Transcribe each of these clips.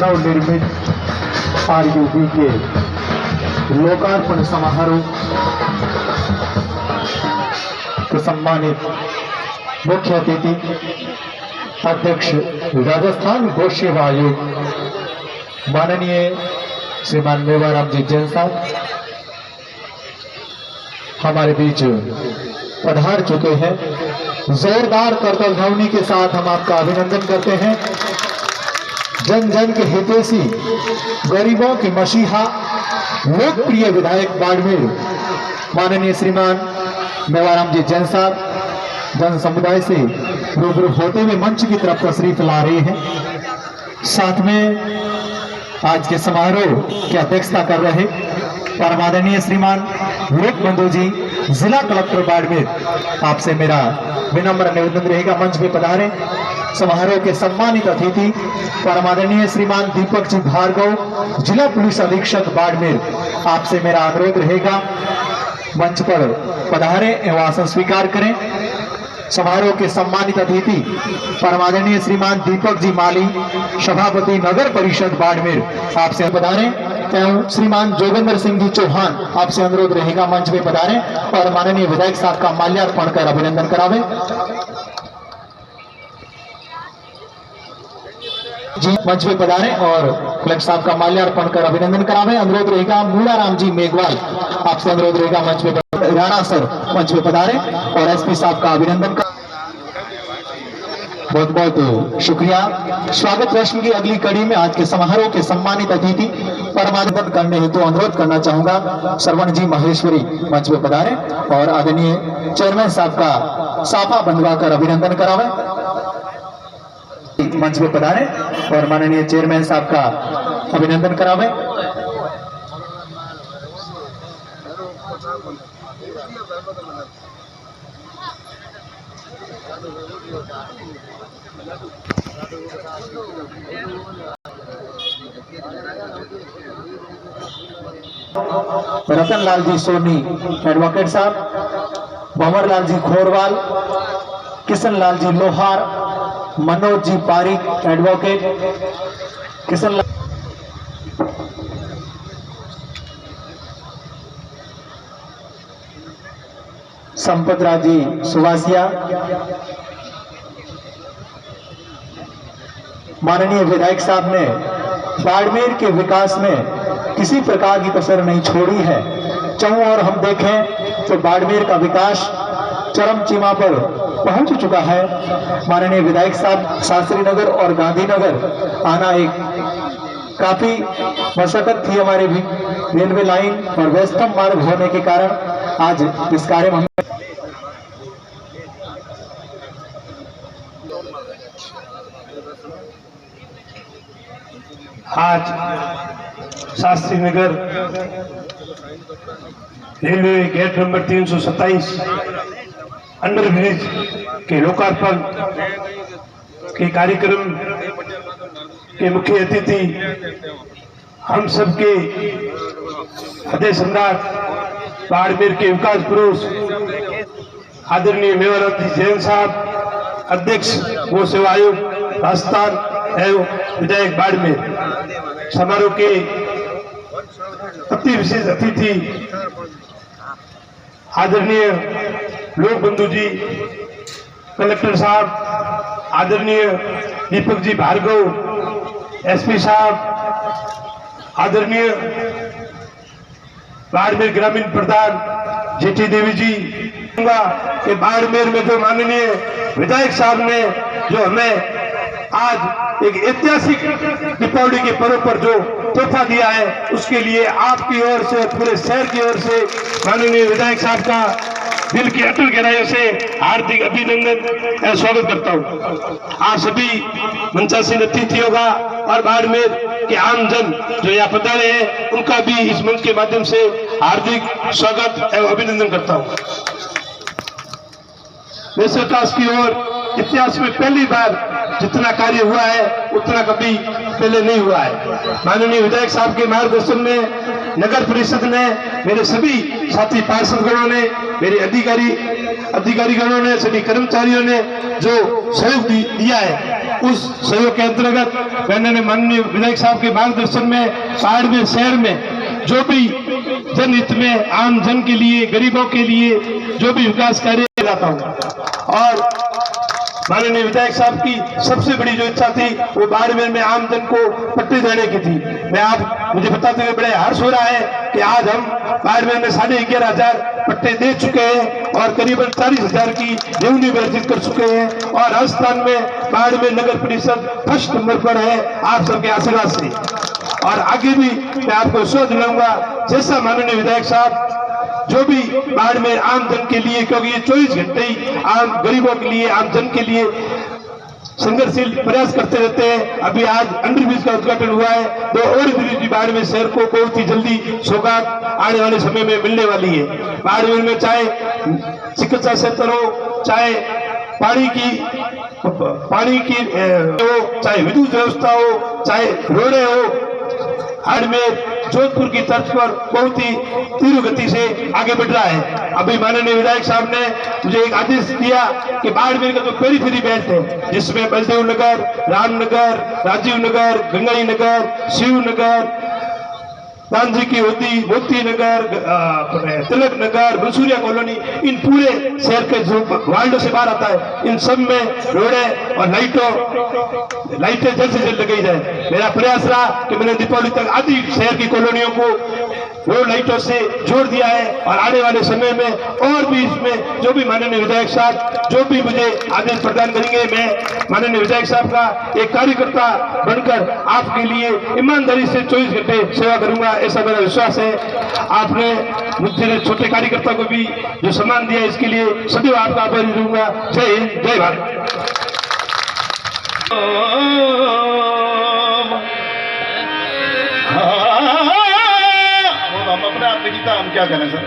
नवनिर्मित आरयूबी के लोकार्पण समारोह के सम्मानित मुख्य अतिथि अध्यक्ष राजस्थान गौ सेवा आयोग माननीय श्रीमान मेवाराम जी जैन साहब हमारे बीच पधार चुके हैं। जोरदार करतल ध्वनि के साथ हम आपका अभिनंदन करते हैं। जन जन के हितैषी, गरीबों के मसीहा, लोकप्रिय विधायक बाड़मेर माननीय श्रीमान मेवाराम जी जैन साहब जन समुदाय से रूबरू होते हुए मंच की तरफ तशरीफ ला रहे हैं। साथ में आज के समारोह की अध्यक्षता कर रहे परमादरणीय श्रीमान लोक बंधु जी जिला कलेक्टर बाड़मेर, आपसे मेरा विनम्र निवेदन रहेगा मंच पे पधारे। समारोह के सम्मानित अतिथि परमादरणीय श्रीमान दीपक जी भार्गव जिला पुलिस अधीक्षक बाड़मेर, आपसे मेरा अनुरोध रहेगा मंच पर पधारे एवं आसन स्वीकार करें। समारोह के सम्मानित अतिथि परमादरणीय श्रीमान दीपक जी माली सभापति नगर परिषद बाड़मेर, आपसे पधारें एवं श्रीमान जोगेंद्र सिंह जी चौहान, आपसे अनुरोध रहेगा मंच पे पधारें और माननीय विधायक साहब का माल्यार्पण कर अभिनंदन करावे। जी मंच पे पधारें और कलेक्टर साहब का माल्यार्पण कर अभिनंदन करावे। अनुरोध रहेगा मूलाराम जी मेघवाल, आपसे अनुरोध रहेगा मंच पे राणा सर मंच पे पधारे और एसपी साहब का अभिनंदन कर। बहुत बहुत शुक्रिया। स्वागत रस्म की अगली कड़ी में आज के समारोह के सम्मानित अतिथि परमानंदन करने हेतु अनुरोध करना चाहूंगा श्रवण जी महेश्वरी मंच पे पधारे और आदरणीय चेयरमैन साहब का साफा बंधवा कर अभिनंदन करावे। मंच पे पधारे और माननीय चेयरमैन साहब का अभिनंदन करावे। रतन लाल जी सोनी एडवोकेट साहब, भंवर लाल जी खोरवाल, किशन लाल जी लोहार, मनोज जी पारिक एडवोकेट, किशन लाल संपत राज जी सुवासिया, माननीय विधायक साहब ने बाड़मेर के विकास में किसी प्रकार की कसर नहीं छोड़ी है। चारों ओर हम देखें तो बाड़मेर का विकास चरम सीमा पर पहुंच चुका है। माननीय विधायक साहब शास्त्री नगर और गांधीनगर आना एक काफी मशक्कत थी हमारे भी, रेलवे लाइन और व्यस्तम मार्ग होने के कारण आज इस कार्य में आज Shastri Nagar railway gate number 327 under bridge के लोकार्पण के कार्यक्रम के मुख्य अतिथि हम सबके हृदय सम्राट बाड़मेर के विकास पुरुष आदरणीय मेवाराम जी जैन साहब, अध्यक्ष गौ सेवा आयोग राजस्थान एवं विधायक बाड़मेर, समारोह के अति विशेष अतिथि आदरणीय लोक बंधु जी कलेक्टर साहब, आदरणीय दीपक जी भार्गव एसपी साहब, आदरणीय बाड़मेर ग्रामीण प्रधान जेठी देवी जी, कि बाड़मेर में जो माननीय विधायक साहब ने जो हमें आज एक ऐतिहासिक दीपावली के पर्व पर जो तोहफा दिया है, उसके लिए आपकी ओर से पूरे शहर की ओर से माननीय विधायक साहब का दिल की अटल गहराइयों से हार्दिक अभिनंदन और स्वागत करता हूँ। आप सभी मंचासीन अतिथियों का और बाड़मेर के आम जन जो यहाँ पधारे हैं उनका भी इस मंच के माध्यम से हार्दिक स्वागत एवं अभिनंदन करता हूँ। वैसे विकास की ओर इतिहास में पहली बार जितना कार्य हुआ है उतना कभी पहले नहीं हुआ है। माननीय विधायक साहब के मार्गदर्शन में नगर परिषद ने, मेरे सभी साथी पार्षदगणों ने, मेरे अधिकारीगणों ने, सभी कर्मचारियों ने जो सहयोग दिया है, उस सहयोग के अंतर्गत मैंने माननीय विधायक साहब के मार्गदर्शन में बाड़मेर शहर में जो भी जनहित में आम जन के लिए, गरीबों के लिए जो भी विकास कार्य करता हूँ। और माननीय विधायक साहब की सबसे बड़ी जो इच्छा थी वो बाड़मेर में आम जन को पट्टे देने की थी। मुझे बताते हुए बड़े हर्ष हो रहा है कि आज हम बाड़मेर में 11,500 पट्टे दे चुके हैं और करीबन 40,000 की रेवेन्यू अर्जित कर चुके हैं और राजस्थान में बाड़मेर नगर परिषद फर्स्ट नंबर पर है आप सबके आशीर्वाद से। और आगे भी मैं आपको विश्वास दिलाऊंगा, जैसा माननीय विधायक साहब जो भी बाड़मेर आम जन के लिए, क्योंकि ये 24 घंटे ही आम गरीबों के लिए, आम जन के लिए संघर्षशील प्रयास करते रहते हैं। अभी आज अंडरब्रिज का उद्घाटन हुआ है, तो और ब्रिज बाड़मेर शहर को बहुत ही जल्दी सौगात आने वाले समय में मिलने वाली है। बाड़मेर में चाहे चिकित्सा क्षेत्र हो, चाहे पानी की हो, चाहे विद्युत व्यवस्था हो, चाहे रोडें हो, बाड़मेर जोधपुर की तर्ज पर बहुत ही तीव्र गति से आगे बढ़ रहा है। अभी माननीय विधायक साहब ने मुझे एक आदेश दिया कि बाड़मेर का जो पेरीफेरी बेल्ट है, जिसमें बलदेव नगर, रामनगर, राजीव नगर, गंगाई नगर, शिव नगर, गांधी की होती, मोती नगर, तिलक नगर, बंसूरिया कॉलोनी, इन पूरे शहर के जो वार्डों से बाहर आता है, इन सब में रोडें और लाइटें जल्द से जल्द लगाई जाए। मेरा प्रयास रहा कि मैंने दीपावली तक आधी शहर की कॉलोनियों को रोड लाइटों से जोड़ दिया है और आने वाले समय में और भी इसमें जो भी माननीय विधायक साहब जो भी मुझे आदेश प्रदान करेंगे, मैं माननीय विधायक साहब का एक कार्यकर्ता बनकर आपके लिए ईमानदारी से 24 घंटे सेवा करूंगा, ऐसा मेरा विश्वास है। आपने मुझे छोटे कार्यकर्ता को भी जो सम्मान दिया, इसके लिए सदैव आपका आभारी रहूंगा। जय हिंद, जय भारत। हम अपने आप में जीता, हम क्या करें सर,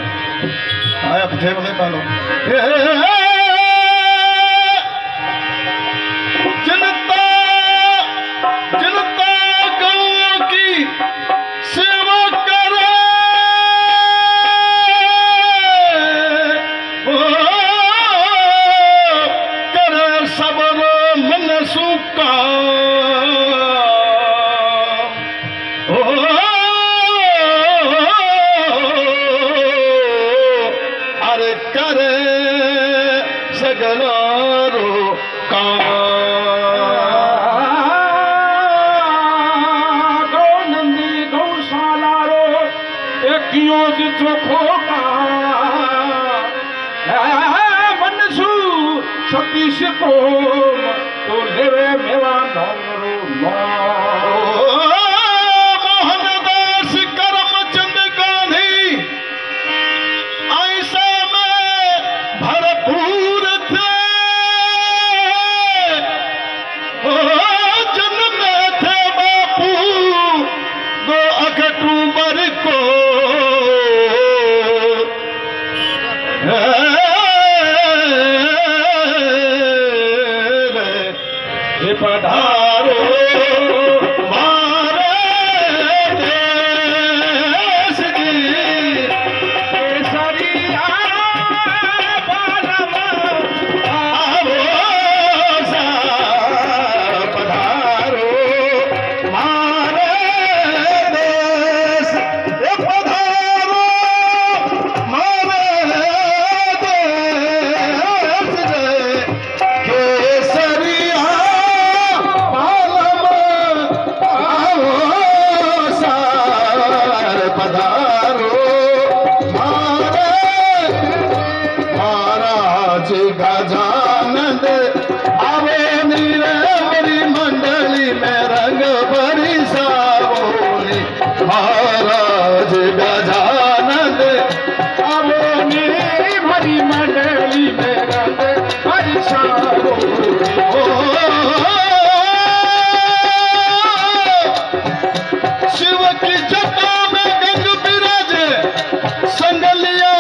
आया पीछे बोले पालो जनता जनता गौ की सेवा करे, करे सबरो मन सुका, अरे करे सगलारो गौ नंदी गौशाला रो एकियों चोखो का मनसू सतीश को तो लेवे मेवा नौरो मोहनदास करमचंद गांधी ऐसा में भरपूर थे, जन्म में थे बापू 2 अक्टूबर को, पधारो मारे देश की केसरिया बालम आवो सा, पधारो मारे देश, पधारो मारे देश केसरिया गजानंद आवे मेरी मंडली में रंग भरी सावोली, महाराज गजानंद आवे मेरी मंडली में रंग भरी सावोली। शिव की जटा में गंग विराजे, संगलिया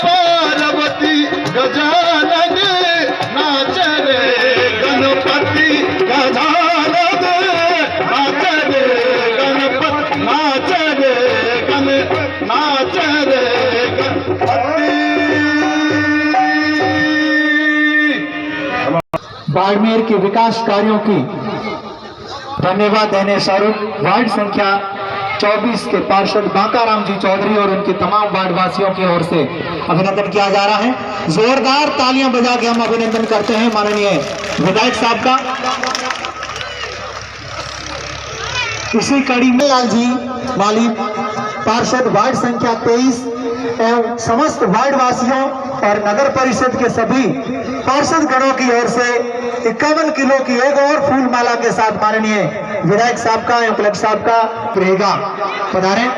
पार्वती गजानंद नाच रे गणपति, गजानंद नाच रे गणपति, नाच रे नाच रे गणपति। बाड़मेर के विकास कार्यों की धन्यवाद देने स्वरूप वार्ड संख्या 24 के पार्षद बांकाराम जी चौधरी और उनके तमाम वार्ड वासियों की ओर से अभिनंदन किया जा रहा है। जोरदार तालियां बजा के हम अभिनंदन करते हैं माननीय विधायक साहब का। इसी कड़ी में लाल जी माली पार्षद वार्ड संख्या 23 एवं समस्त वार्ड वासियों और नगर परिषद के सभी पार्षद गणों की ओर से 51 किलो की एक और फूल माला के साथ माननीय विधायक साहब का एवं कलेक्टर साहब का रहेगा पधारें।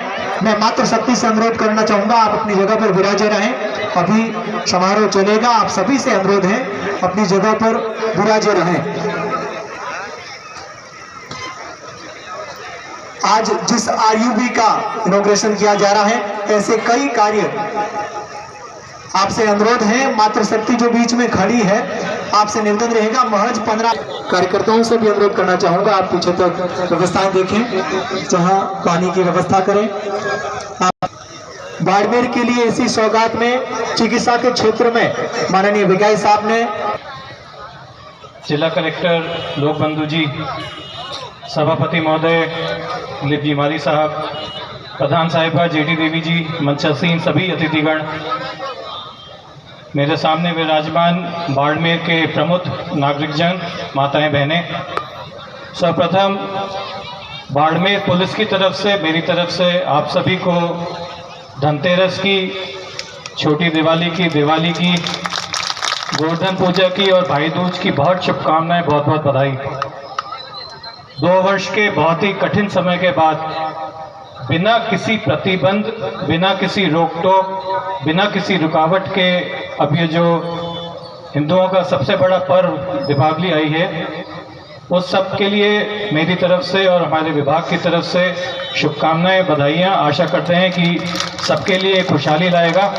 मैं मात्र शक्ति से अनुरोध करना चाहूंगा, आप अपनी जगह पर विराजे रहें। अभी समारोह चलेगा, आप सभी से अनुरोध है अपनी जगह पर विराजे रहें। आज जिस आरयूबी का इनॉग्रेशन किया जा रहा है, ऐसे कई कार्य आपसे अनुरोध है। मात्र शक्ति जो बीच में खड़ी है, आपसे निवेदन रहेगा महज 15 कार्यकर्ताओं से भी अनुरोध करना चाहूंगा, आप पीछे तक व्यवस्थाएं देखें, जहां पानी की व्यवस्था करें। बाड़मेर के लिए इसी सौगात में चिकित्सा के क्षेत्र में माननीय विधायक साहब ने जिला कलेक्टर लोक बंधु जी, सभापति महोदय दिलीप जी माली साहब, प्रधान साहिबा जेटी देवी जी, मंचासीन सभी अतिथिगण, मेरे सामने विराजमान बाड़मेर के प्रमुख नागरिकजन, माताएं बहनें, सर्वप्रथम बाड़मेर पुलिस की तरफ से, मेरी तरफ से आप सभी को धनतेरस की, छोटी दिवाली की, गोवर्धन पूजा की और भाई दूज की बहुत शुभकामनाएं, बहुत बहुत बधाई। 2 वर्ष के बहुत ही कठिन समय के बाद बिना किसी प्रतिबंध, बिना किसी रोक टोक, बिना किसी रुकावट के अब ये जो हिंदुओं का सबसे बड़ा पर्व दीपावली आई है, उस सब के लिए मेरी तरफ से और हमारे विभाग की तरफ से शुभकामनाएं, बधाइयाँ। आशा करते हैं कि सबके लिए खुशहाली लाएगा।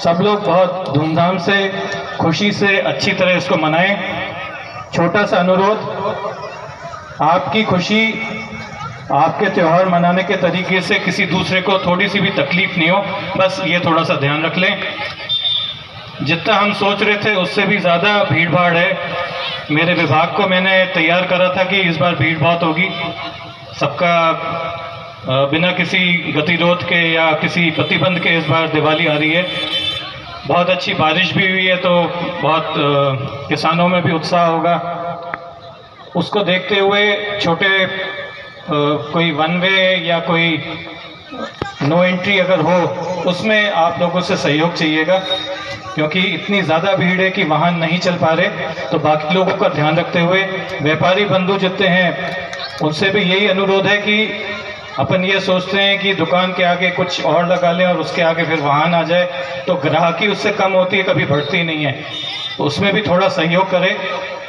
सब लोग बहुत धूमधाम से, खुशी से, अच्छी तरह इसको मनाएं। छोटा सा अनुरोध, आपकी खुशी, आपके त्यौहार मनाने के तरीके से किसी दूसरे को थोड़ी सी भी तकलीफ नहीं हो, बस ये थोड़ा सा ध्यान रख लें। जितना हम सोच रहे थे उससे भी ज़्यादा भीड़ भाड़ है। मेरे विभाग को मैंने तैयार करा था कि इस बार भीड़ बहुत होगी, सबका बिना किसी गतिरोध के या किसी प्रतिबंध के इस बार दिवाली आ रही है। बहुत अच्छी बारिश भी हुई है, तो बहुत किसानों में भी उत्साह होगा। उसको देखते हुए छोटे कोई वन वे या कोई नो एंट्री अगर हो, उसमें आप लोगों से सहयोग चाहिएगा, क्योंकि इतनी ज़्यादा भीड़ है कि वाहन नहीं चल पा रहे। तो बाकी लोगों का ध्यान रखते हुए व्यापारी बंधु जितने हैं उनसे भी यही अनुरोध है कि अपन ये सोचते हैं कि दुकान के आगे कुछ और लगा लें और उसके आगे फिर वाहन आ जाए, तो ग्राहकी उससे कम होती है, कभी बढ़ती नहीं है। तो उसमें भी थोड़ा सहयोग करें।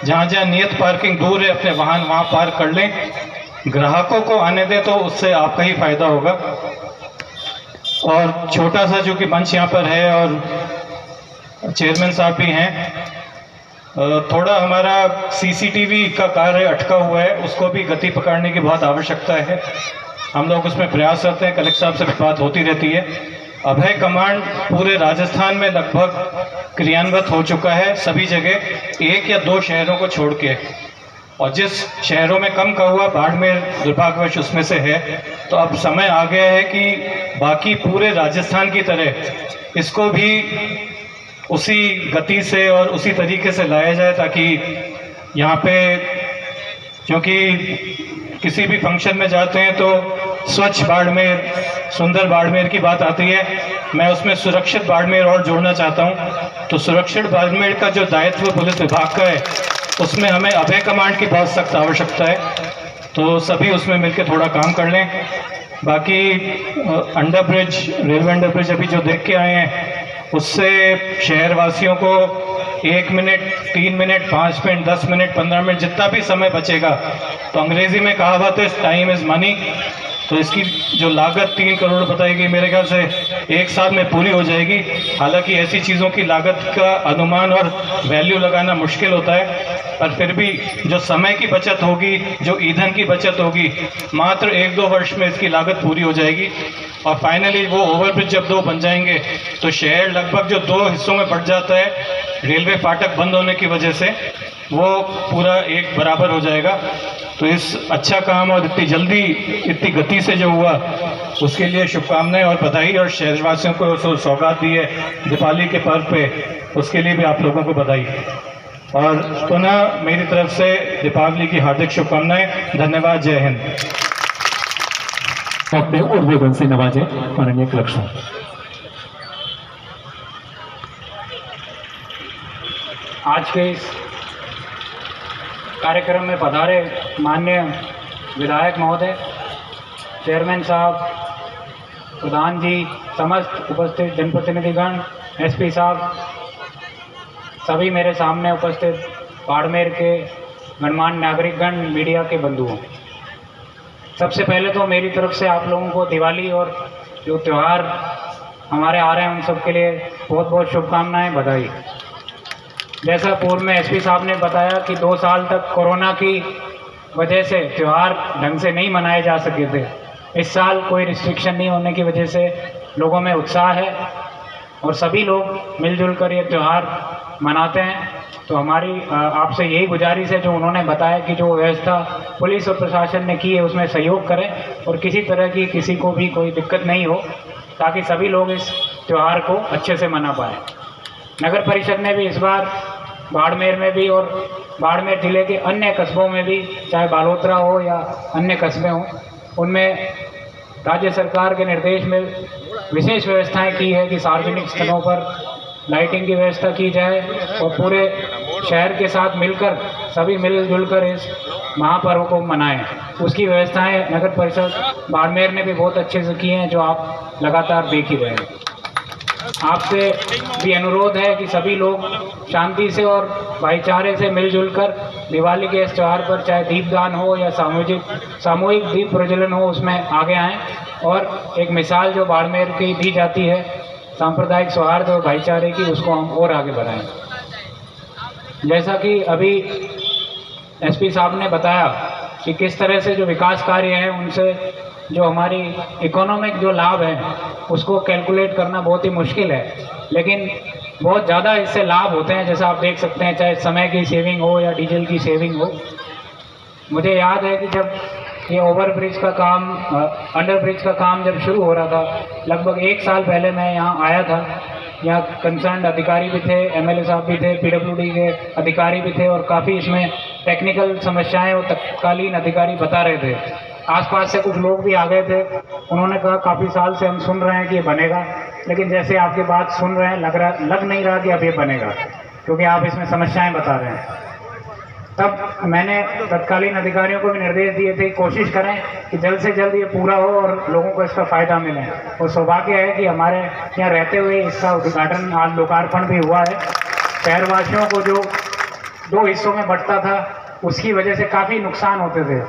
जहाँ जहाँ नियत पार्किंग दूर है, अपने वाहन वहाँ पार्क कर लें, ग्राहकों को आने दें, तो उससे आपका ही फायदा होगा। और छोटा सा जो कि मंच यहाँ पर है और चेयरमैन साहब भी हैं, थोड़ा हमारा सीसीटीवी का कार्य अटका हुआ है, उसको भी गति पकड़ने की बहुत आवश्यकता है। हम लोग उसमें प्रयास करते हैं, कलेक्टर साहब से भी बात होती रहती है। अभय कमांड पूरे राजस्थान में लगभग क्रियान्वित हो चुका है, सभी जगह 1 या 2 शहरों को छोड़ के, और जिस शहरों में कम का हुआ, बाड़मेर दुर्भाग्यवश उसमें से है। तो अब समय आ गया है कि बाकी पूरे राजस्थान की तरह इसको भी उसी गति से और उसी तरीके से लाया जाए, ताकि यहाँ पे, क्योंकि किसी भी फंक्शन में जाते हैं तो स्वच्छ बाड़मेर, सुंदर बाड़मेर की बात आती है। मैं उसमें सुरक्षित बाड़मेर और जोड़ना चाहता हूँ। तो सुरक्षित बाड़मेर का जो दायित्व पुलिस विभाग का है, उसमें हमें अभय कमांड की बहुत सख्त आवश्यकता है। तो सभी उसमें मिलकर थोड़ा काम कर लें। बाकी under bridge, railway under bridge अभी जो देख के आए हैं, उससे शहर वासियों को 1 minute, 3 minute, 5 minute, 10 minute, 15 minute, जितना भी समय बचेगा, तो अंग्रेजी में कहावत है टाइम इज़ मनी। तो इसकी जो लागत 3 करोड़ बताई गई, मेरे ख्याल से 1 साल में पूरी हो जाएगी। हालांकि ऐसी चीज़ों की लागत का अनुमान और वैल्यू लगाना मुश्किल होता है, पर फिर भी जो समय की बचत होगी, जो ईंधन की बचत होगी, मात्र 1-2 वर्ष में इसकी लागत पूरी हो जाएगी। और फाइनली वो ओवरब्रिज जब 2 बन जाएंगे, तो शहर लगभग जो 2 हिस्सों में बढ़ जाता है रेलवे फाटक बंद होने की वजह से, वो पूरा एक बराबर हो जाएगा। तो तो इस अच्छा काम और इतनी जल्दी इतनी गति से जो हुआ उसके लिए शुभकामनाएं और बधाई, और शहरवासियों को सौगात दी है दीपावली के पर्व पे, उसके लिए भी आप लोगों को बधाई। और पुनः मेरी तरफ से दीपावली की हार्दिक शुभकामनाएं। धन्यवाद। जय हिंद। अपने उर्वेगन से नवाजे माननीय कलेक्टर। आज के इस कार्यक्रम में पधारे माननीय विधायक महोदय, चेयरमैन साहब, प्रधान जी, समस्त उपस्थित जनप्रतिनिधिगण, एसपी साहब, सभी मेरे सामने उपस्थित बाड़मेर के गणमान्य नागरिकगण, मीडिया के बंधुओं, सबसे पहले तो मेरी तरफ से आप लोगों को दिवाली और जो त्यौहार हमारे आ रहे हैं उन सब के लिए बहुत बहुत शुभकामनाएं, बधाई। जैसा पूर्व में एसपी साहब ने बताया कि 2 साल तक कोरोना की वजह से त्यौहार ढंग से नहीं मनाए जा सके थे। इस साल कोई रिस्ट्रिक्शन नहीं होने की वजह से लोगों में उत्साह है और सभी लोग मिलजुल कर ये त्यौहार मनाते हैं। तो हमारी आपसे यही गुजारिश है, जो उन्होंने बताया कि जो व्यवस्था पुलिस और प्रशासन ने की है उसमें सहयोग करें और किसी तरह की किसी को भी कोई दिक्कत नहीं हो, ताकि सभी लोग इस त्यौहार को अच्छे से मना पाएँ। नगर परिषद ने भी इस बार बाड़मेर में भी और बाड़मेर जिले के अन्य कस्बों में भी, चाहे बालोतरा हो या अन्य कस्बे हों, उनमें राज्य सरकार के निर्देश में विशेष व्यवस्थाएं की है कि सार्वजनिक स्थलों पर लाइटिंग की व्यवस्था की जाए और पूरे शहर के साथ मिलकर सभी मिलजुल कर इस महापर्व को मनाएं। उसकी व्यवस्थाएं नगर परिषद बाड़मेर ने भी बहुत अच्छे से की हैं, जो आप लगातार देख ही रहे हैं। आपसे भी अनुरोध है कि सभी लोग शांति से और भाईचारे से मिलजुल कर दिवाली के इस त्यौहार पर, चाहे दीपदान हो या सामूहिक दीप प्रज्वलन हो, उसमें आगे आएं और एक मिसाल जो बाड़मेर की दी जाती है सांप्रदायिक सौहार्द और भाईचारे की, उसको हम और आगे बढ़ाएं। जैसा कि अभी एसपी साहब ने बताया कि किस तरह से जो विकास कार्य हैं उनसे जो हमारी इकोनॉमिक जो लाभ है उसको कैलकुलेट करना बहुत ही मुश्किल है, लेकिन बहुत ज़्यादा इससे लाभ होते हैं। जैसा आप देख सकते हैं, चाहे समय की सेविंग हो या डीजल की सेविंग हो। मुझे याद है कि जब ये ओवरब्रिज का काम, अंडरब्रिज का काम जब शुरू हो रहा था, लगभग 1 साल पहले मैं यहाँ आया था। यहाँ कंसर्न अधिकारी भी थे, एमएलए साहब भी थे, पीडब्ल्यूडी के अधिकारी भी थे और काफ़ी इसमें टेक्निकल समस्याएं और तत्कालीन अधिकारी बता रहे थे। आसपास से कुछ लोग भी आ गए थे, उन्होंने कहा काफ़ी साल से हम सुन रहे हैं कि ये बनेगा, लेकिन जैसे आपकी बात सुन रहे हैं लग नहीं रहा कि अब ये बनेगा, क्योंकि आप इसमें समस्याएं बता रहे हैं। तब मैंने तत्कालीन अधिकारियों को भी निर्देश दिए थे, कोशिश करें कि जल्द से जल्द ये पूरा हो और लोगों को इसका फ़ायदा मिले। और सौभाग्य है कि हमारे यहाँ रहते हुए इसका उद्घाटन, आज लोकार्पण भी हुआ है। शहरवासियों को जो 2 हिस्सों में बंटता था, उसकी वजह से काफ़ी नुकसान होते थे,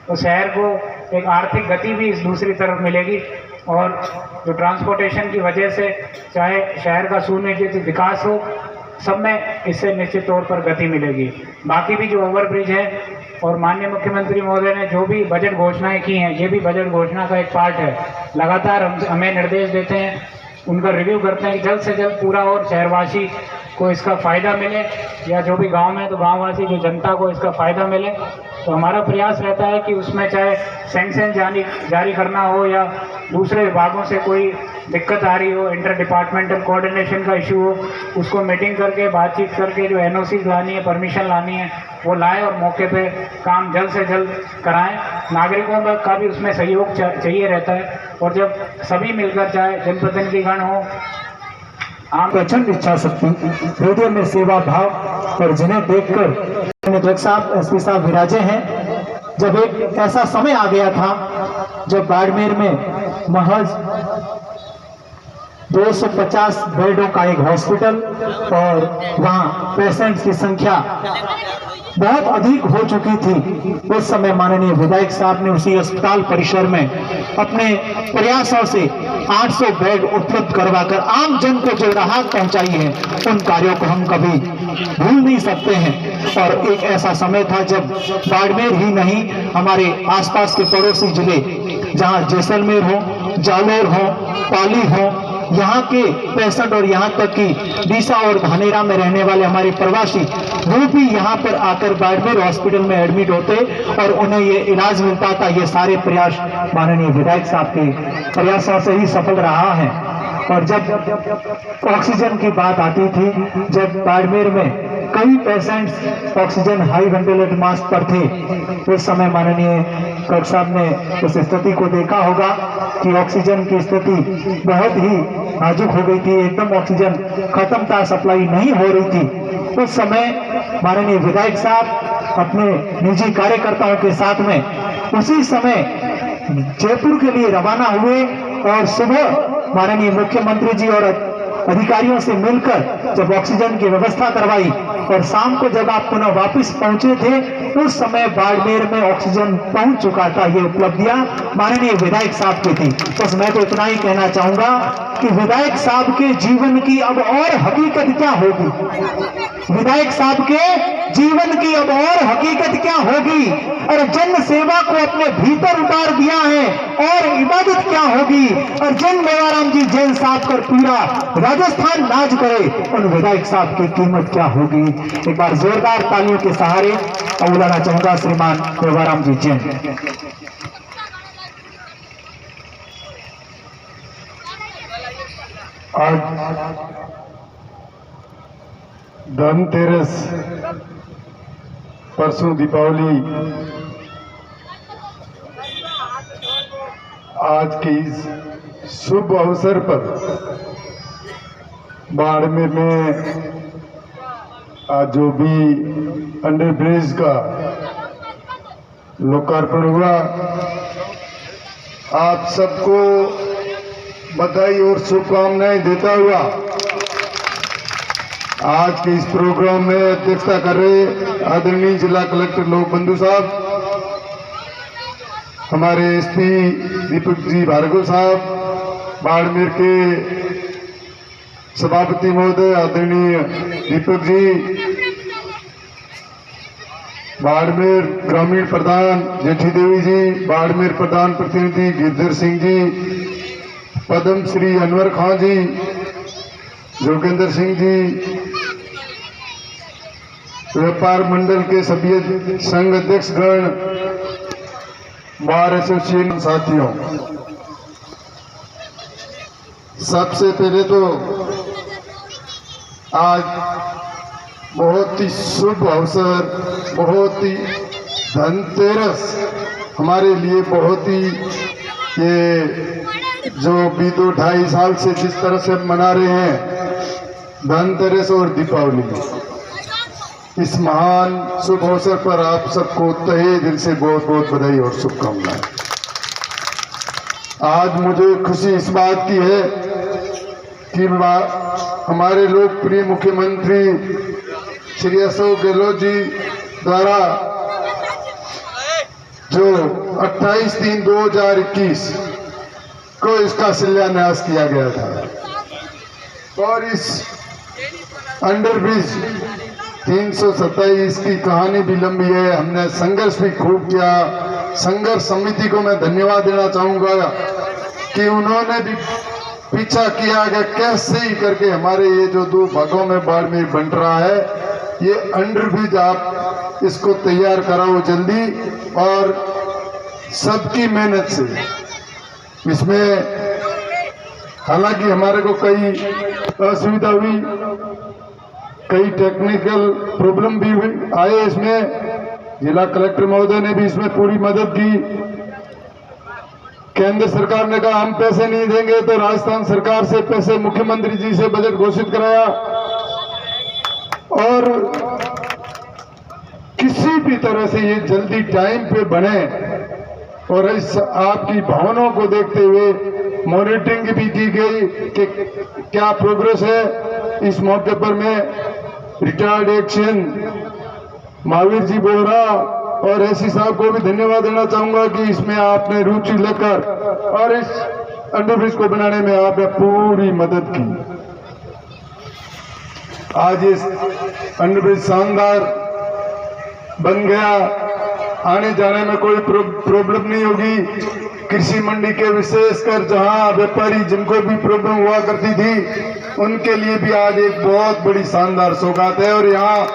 तो शहर को एक आर्थिक गति भी इस दूसरी तरफ मिलेगी और जो ट्रांसपोर्टेशन की वजह से चाहे शहर का सुनिश्चित विकास हो, सब में इससे निश्चित तौर पर गति मिलेगी। बाकी भी जो ओवरब्रिज है और माननीय मुख्यमंत्री महोदय ने जो भी बजट घोषणाएं की हैं, ये भी बजट घोषणा का एक पार्ट है। लगातार हमें निर्देश देते हैं, उनका रिव्यू करते हैं कि जल्द से जल्द पूरा और शहरवासी को इसका फ़ायदा मिले, या जो भी गांव में तो गांववासी जो जनता को इसका फ़ायदा मिले। तो हमारा प्रयास रहता है कि उसमें चाहे सैंक्शन जारी करना हो या दूसरे विभागों से कोई दिक्कत आ रही हो, इंटर डिपार्टमेंटल कोऑर्डिनेशन का इशू हो, उसको मीटिंग करके बातचीत करके जो एनओसी लानी है, परमिशन लानी है, वो लाए और मौके पे काम जल्द से जल्द कराएं। नागरिकों का भी उसमें सहयोग चाहिए रहता है, और जब सभी मिलकर, चाहे जनप्रतिनिधिगण हो, आम प्रचंड इच्छा शक्ति, हृदय में सेवा भाव और जिन्हें देखकर कलेक्टर साहब, एसपी साहब विराजे हैं। जब एक ऐसा समय आ गया था जब बाड़मेर में महज 250 बेडों का एक हॉस्पिटल और वहां पेशेंट्स की संख्या बहुत अधिक हो चुकी थी। उस समय माननीय विधायक साहब ने उसी अस्पताल परिसर में अपने प्रयासों से 800 बेड उपलब्ध करवाकर आम जन को जो राहत पहुंचाई है, उन कार्यों को हम कभी भूल नहीं सकते हैं। और एक ऐसा समय था जब बाड़मेर ही नहीं, हमारे आसपास के पड़ोसी जिले, जहां जैसलमेर हो, जालोर हो, पाली हो, यहाँ के पेशेंट और यहाँ तक कि डीसा और धानेरा में रहने वाले हमारे प्रवासी वो भी यहाँ पर आकर बाड़मेर हॉस्पिटल में एडमिट होते और उन्हें ये इलाज मिलता था। ये सारे प्रयास माननीय विधायक साहब के प्रयासों से ही सफल रहा है। और जब ऑक्सीजन की बात आती थी, जब बाड़मेर में कई patients oxygen high ventilator mask पर थे, उस समय माननीय कलेक्टर साहब ने उस स्थिति को देखा होगा कि ऑक्सीजन की स्थिति बहुत ही नाजुक हो गई थी, एकदम ऑक्सीजन खत्म था, सप्लाई नहीं हो रही थी। उस समय माननीय विधायक साहब अपने निजी कार्यकर्ताओं के साथ में उसी समय जयपुर के लिए रवाना हुए और सुबह माननीय मुख्यमंत्री जी और अधिकारियों से मिलकर जब ऑक्सीजन की व्यवस्था करवाई और शाम को जब आप पुनः वापस पहुंचे थे, उस समय बाड़मेर में ऑक्सीजन पहुंच चुका था। ये उपलब्धियां माननीय विधायक साहब की थी। बस मैं तो इतना ही कहना चाहूंगा कि विधायक साहब के जीवन की अब और हकीकत क्या होगी, विधायक साहब के जीवन की अब और हकीकत क्या होगी। और जन सेवा को अपने भीतर उतार दिया है और इबादत क्या होगी। और जन मेवाराम जी जैन साहब कर पूरा राजस्थान नाच करे, उन विधायक साहब की कीमत क्या होगी। एक बार जोरदार तालियों के सहारे बुलाना चाहूंगा श्रीमान मेवाराम जी जैन। आज धनतेरस, परसों दीपावली, आज के इस शुभ अवसर पर बाड़मेर में आज जो भी अंडर ब्रिज का लोकार्पण हुआ, आप सबको बधाई और शुभकामनाएं देता हुआ आज के इस प्रोग्राम में अध्यक्षता कर रहे आदरणीय जिला कलेक्टर लोक बंधु साहब, हमारे एसपी दीपक जी भार्गव साहब, बाड़मेर के सभापति महोदय आदरणीय दीपक जी, बाड़मेर ग्रामीण प्रधान जेठी देवी जी, बाड़मेर प्रधान प्रतिनिधि गिरधर सिंह जी, पद्म श्री अनवर खां जी, जोगेंद्र सिंह जी, व्यापार मंडल के सभी संघ अध्यक्ष गण, बार एसोसिएशन साथियों, सबसे पहले तो आज बहुत ही शुभ अवसर, बहुत ही धनतेरस हमारे लिए बहुत ही ये जो भी 2-2.5 साल से जिस तरह से मना रहे हैं धनतेरस और दीपावली, इस महान शुभ अवसर पर आप सबको तहे दिल से बहुत बहुत बधाई और शुभकामनाएं। आज मुझे खुशी इस बात की है कि हमारे लोकप्रिय मुख्यमंत्री श्री अशोक गहलोत जी द्वारा जो 28/3/2021 को इसका शिलान्यास किया गया था और इस अंडर ब्रिज 327 की कहानी भी लंबी है, हमने संघर्ष भी खूब किया। संघर्ष समिति को मैं धन्यवाद देना चाहूंगा कि उन्होंने भी पीछा किया कि कैसे ही करके हमारे ये जो 2 भागों में बाड़मेर बन रहा है, ये अंडर ब्रिज आप इसको तैयार कराओ जल्दी। और सबकी मेहनत से इसमें हालांकि हमारे को कई असुविधा हुई, कई टेक्निकल प्रॉब्लम भी आए, इसमें जिला कलेक्टर महोदय ने भी इसमें पूरी मदद की। केंद्र सरकार ने कहा हम पैसे नहीं देंगे, तो राजस्थान सरकार से पैसे मुख्यमंत्री जी से बजट घोषित कराया और किसी भी तरह से ये जल्दी टाइम पे बने। और इस आपकी भावनाओं को देखते हुए मॉनिटरिंग भी की गई कि क्या प्रोग्रेस है। इस मौके पर मैं रिटायर्ड एक्शन महावीर जी बोरा और एससी साहब को भी धन्यवाद देना चाहूंगा कि इसमें आपने रुचि लेकर और इस अंडरब्रिज को बनाने में आपने पूरी मदद की। आज इस अंडरब्रिज शानदार बन गया। आने जाने में कोई प्रॉब्लम नहीं होगी। कृषि मंडी के विशेषकर जहां व्यापारी जिनको भी प्रॉब्लम हुआ करती थी उनके लिए भी आज एक बहुत बड़ी शानदार सौगात है। और यहाँ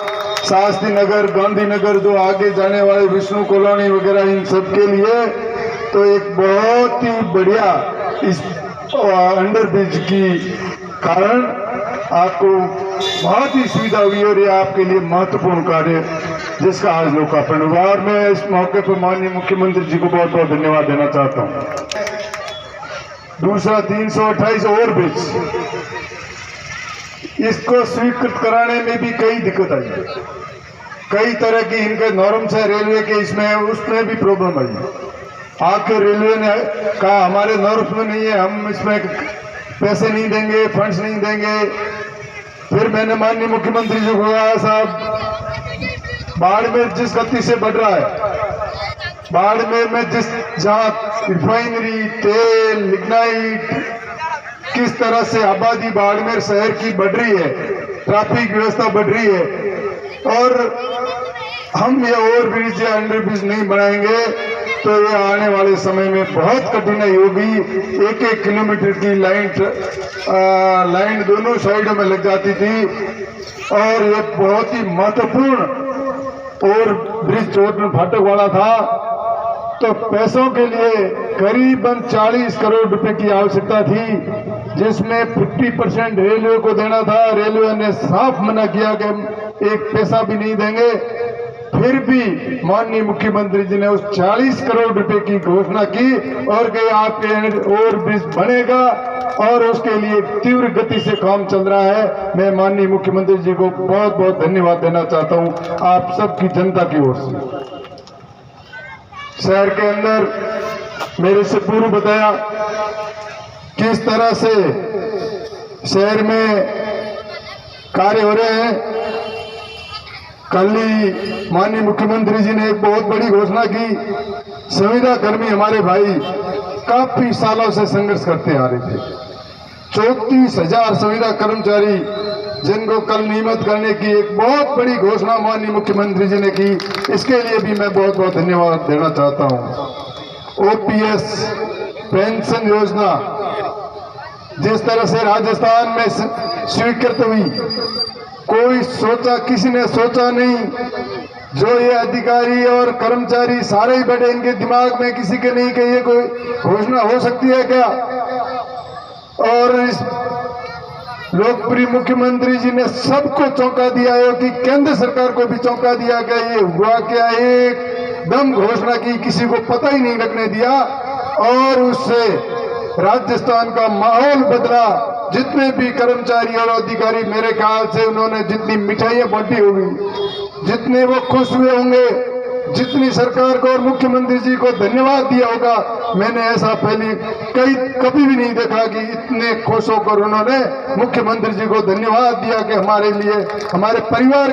शास्त्री नगर, गांधीनगर, जो आगे जाने वाले विष्णु कॉलोनी वगैरह, इन सब के लिए तो एक बहुत ही बढ़िया इस अंडरब्रिज की कारण आपको बहुत ही सुविधा हुई और ये आपके लिए महत्वपूर्ण कार्य जिसका आज लोकार्पण हुआ। और मैं इस मौके पर माननीय मुख्यमंत्री जी को बहुत बहुत धन्यवाद देना चाहता हूँ। दूसरा 328 ओवर ब्रिज, इसको स्वीकृत कराने में भी कई दिक्कत आई, कई तरह की इनके नॉर्म्स है रेलवे के, इसमें उसमें भी प्रॉब्लम आई। आखिर रेलवे ने कहा हमारे नॉर्म्स में नहीं है, हम इसमें पैसे नहीं देंगे, फंड्स नहीं देंगे। फिर मैंने माननीय मुख्यमंत्री जी को कहा, साहब बाड़मेर जिस गति से बढ़ रहा है, बाड़मेर में जहाँ रिफाइनरी, तेल, लिग्नाइट, किस तरह से आबादी बाड़मेर शहर की बढ़ रही है, ट्रैफिक व्यवस्था बढ़ रही है, और हम ये ओवरब्रिज या अंडरब्रिज नहीं बनाएंगे तो ये आने वाले समय में बहुत कठिनाई होगी। 1-1 किलोमीटर की लाइन दोनों साइडों में लग जाती थी और ये बहुत ही महत्वपूर्ण और ब्रिज चोटन फाटक वाला था। तो पैसों के लिए करीबन 40 करोड़ रुपए की आवश्यकता थी, जिसमें 50% रेलवे को देना था। रेलवे ने साफ मना किया कि हम एक पैसा भी नहीं देंगे। फिर भी माननीय मुख्यमंत्री जी ने उस 40 करोड़ रुपए की घोषणा की और कि आपके ओवर ब्रिज बनेगा और उसके लिए तीव्र गति से काम चल रहा है। मैं माननीय मुख्यमंत्री जी को बहुत बहुत धन्यवाद देना चाहता हूं आप सबकी जनता की ओर से। शहर के अंदर मेरे से पूर्व बताया किस तरह से शहर में कार्य हो रहे हैं। कल ही माननीय मुख्यमंत्री जी ने एक बहुत बड़ी घोषणा की। संविदा कर्मी हमारे भाई काफी सालों से संघर्ष करते आ रहे थे। 34,000 संविदा कर्मचारी जिनको कल नियमित करने की एक बहुत बड़ी घोषणा माननीय मुख्यमंत्री जी ने की। इसके लिए भी मैं बहुत बहुत धन्यवाद देना चाहता हूं। ओपीएस पेंशन योजना जिस तरह से राजस्थान में स्वीकृत हुई, कोई सोचा, किसी ने सोचा नहीं। जो ये अधिकारी और कर्मचारी सारे ही बैठे, इनके दिमाग में किसी के नहीं कि ये कोई घोषणा हो सकती है क्या। और इस लोकप्रिय मुख्यमंत्री जी ने सबको चौंका दिया है कि केंद्र सरकार को भी चौंका दिया कि ये हुआ क्या, एकदम घोषणा की, किसी को पता ही नहीं लगने दिया और उससे राजस्थान का माहौल बदला। जितने भी कर्मचारी और अधिकारी मेरे ख्याल से उन्होंने जितनी मिठाइयां बांटी होगी, जितने वो खुश हुए होंगे, जितनी सरकार को और मुख्यमंत्री जी को धन्यवाद दिया होगा, मैंने ऐसा पहले कभी भी नहीं देखा कि इतने खुश होकर उन्होंने मुख्यमंत्री जी को धन्यवाद दिया कि हमारे लिए, हमारे परिवार